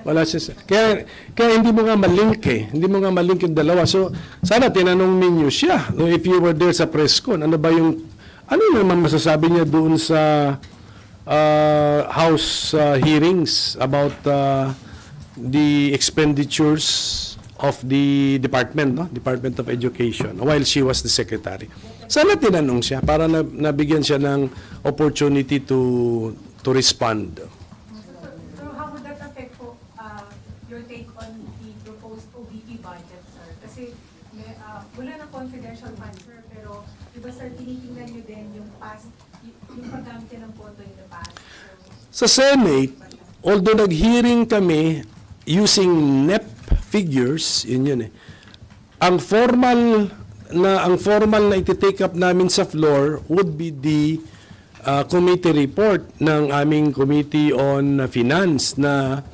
Wala siya. Kaya hindi mo nga malink eh. Hindi mo nga malink yung dalawa. So, sana tinanong ninyo siya. No, if you were there sa press con, ano naman masasabi niya doon sa House hearings about the expenditures of the department, no? Department of Education, while she was the secretary. Sana tinanong siya para nabigyan siya ng opportunity to respond. So how would that affect po your take on the proposed OVP budget, sir? Kasi wala ng confidential fund, sir, pero diba, sir, tinitingnan nyo din yung past, yung paggamit ng pondo in the past. Sa Senate, although nag-hearing kami using NEP figures, yun eh. Ang formal na iti-take up namin sa floor would be the committee report ng aming Committee on Finance na